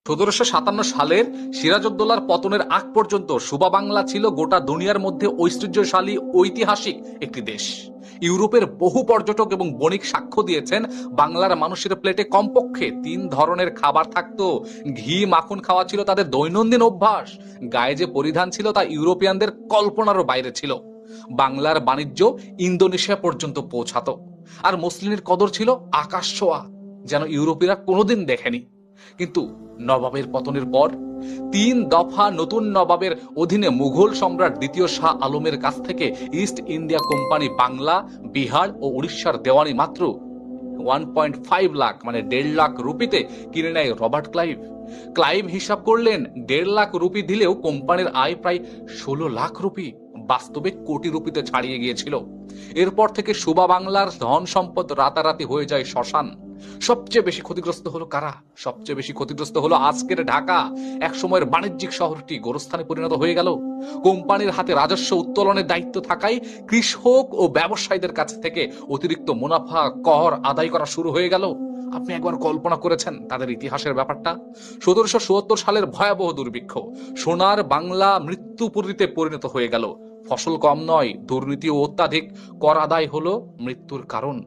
1757 সালের সিরাজউদ্দৌলার পতনের আগ পর্যন্ত সুবা বাংলা ছিল গোটা দুনিয়ার মধ্যে ঐতিহ্যশালী ঐতিহাসিক একটি দেশ। ইউরোপের বহু পর্যটক এবং বণিক সাক্ষ্য দিয়েছেন বাংলার মানুষের প্লেটে কমপক্ষে 3 ধরনের খাবার থাকতো। ঘি মাখন খাওয়া ছিল তাদের দৈনন্দিন অভ্যাস। গায়ে যে পরিধান ছিল তা ইউরোপিয়ানদের কল্পনারও বাইরে ছিল। বাংলার বাণিজ্য ইন্দোনেশিয়া পর্যন্ত পৌঁছাতো। আর মসলিনের কদর ছিল আকাশ ছোঁয়া, যেন ইউরোপীরা কোনোদিন দেখেনি। কিন্তু নবাবের পতনের পর 3 দফা নতুন নবাবের অধীনে মুঘল সম্রাট দ্বিতীয় শাহ আলমের কাছ থেকে East India Company Bangla, Bihar ও উড়িষ্যার দেওয়ানি মাত্র 1.5 লাখ মানে 1.5 লাখ রুপিতে কিনে নেয় রবার্ট ক্লাইভ। ক্লাইভ হিসাব করলেন 1.5 লাখ রুপি দিলেও কোম্পানির আয় প্রায় 16 লাখ রুপি, বাস্তবে কোটি রুপিতে ছাড়িয়ে গিয়েছিল। এরপর থেকে সুবা বাংলার ধন সম্পদ রাতারাতি হয়ে যায় শ্মশান। সবচেয়ে বেশি ক্ষতিগ্রস্ত হলো কারা? সবচেয়ে বেশি ক্ষতিগ্রস্ত হলো আজকের ঢাকা। এক সময়ের বাণিজ্যিক শহরটি গোরস্থানে পরিণত হয়ে গেল। কোম্পানির হাতে রাজস্ব উত্তোলনের দায়িত্ব থাকায় কৃষক ও ব্যবসায়ীদের কাছ থেকে অতিরিক্ত মুনাফা কর আদায় করা শুরু হয়ে গেল। আপনি একবার কল্পনা করেছেন তাদের ইতিহাসের ব্যাপারটা? 1774 সালের ভয়াবহ দুর্ভিক্ষ সোনার বাংলা মৃত্যুপুরীতে পরিণত হয়ে গেল। ফসল কম নয়, দুর্নীতি ও অত্যাধিক কর আদায় হলো মৃত্যুর কারণ।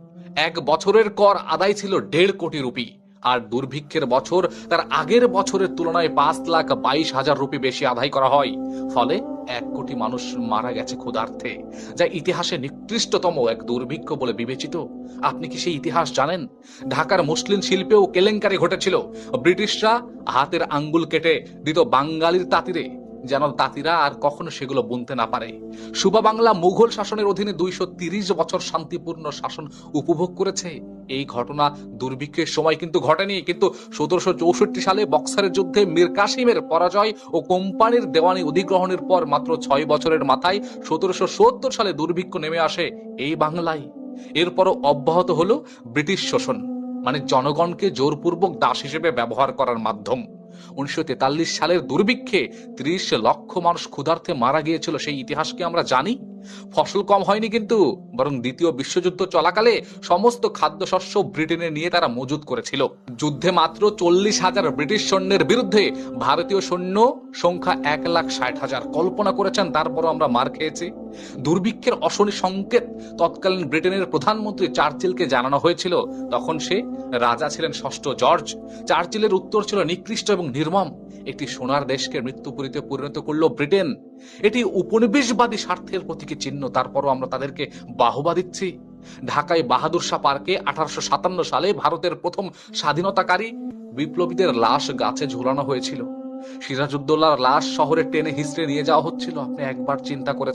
1 বছরের কর আদায় ছিল 1.5 কোটি রুপি, আর দুর্ভিক্ষের বছর তার আগের বছরের তুলনায় 5,22,000 রুপি বেশি আদায় করা হয়। ফলে 1 কোটি মানুষ মারা গেছে ক্ষুধার্থে, যা ইতিহাসে নিকৃষ্টতম এক দুর্ভিক্ষ বলে বিবেচিত। আপনি কি সেই ইতিহাস জানেন? ঢাকার মুসলিম শিল্পেও কেলেঙ্কারি ঘটেছিল। ব্রিটিশরা হাতের আঙ্গুল কেটে দিত বাঙালির তাঁতিরে, যেন তাঁতিরা আর কখনো সেগুলো বুনতে না পারে। সুবা বাংলা মুঘল শাসনের অধীনে 230 বছর শান্তিপূর্ণ শাসন উপভোগ করেছে। এই ঘটনা দুর্ভিক্ষের সময় কিন্তু ঘটেনি, কিন্তু 1764 সালে বক্সারের যুদ্ধে মীর কাসিমের পরাজয় ও কোম্পানির দেওয়ানি অধিগ্রহণের পর মাত্র 6 বছরের মাথায় 1770 সালে দুর্ভিক্ষ নেমে আসে এই বাংলায়। এরপরও অব্যাহত হলো ব্রিটিশ শোষণ, মানে জনগণকে জোরপূর্বক দাস হিসেবে ব্যবহার করার মাধ্যম। 1943 সালের দুর্ভিক্ষে 30 লক্ষ মানুষ ক্ষুধার্থে মারা গিয়েছিল, সেই ইতিহাস কি আমরা জানি? ফসল কম হয়নি কিন্তু, বরং দ্বিতীয় বিশ্বযুদ্ধ চলাকালে সমস্ত খাদ্যশস্য ব্রিটেনে নিয়ে তারা মজুত করেছিল। যুদ্ধে মাত্র 40,000 ব্রিটিশ সৈন্যের বিরুদ্ধে ভারতীয় সৈন্য সংখ্যা 1,60,000। কল্পনা করেছেন তারপরও আমরা মার খেয়েছি? দুর্ভিক্ষের অশনি সংকেত তৎকালীন ব্রিটেনের প্রধানমন্ত্রী চার্চিলকে জানানো হয়েছিল। তখন সে রাজা ছিলেন 6ষ্ঠ জর্জ। চার্চিলের উত্তর ছিল নিকৃষ্ট এবং নির্মম। একটি সোনার দেশকে মৃত্যুপুরীতে পরিণত করলো ব্রিটেন। এটি উপনিবেশবাদী স্বার্থের প্রতীকী চিহ্ন, তারপরও আমরা তাদেরকে বাহবা দিচ্ছি। ঢাকায় বাহাদুর শাহ পার্কে 1857 সালে ভারতের প্রথম স্বাধীনতাকারী বিপ্লবীদের লাশ গাছে ঝুলানো হয়েছিল। সিরাজউদ্দৌলার লাশ শহরে টেনে হিঁচড়ে নিয়ে যাওয়া হচ্ছিল। আপনি একবার চিন্তা করেছেন?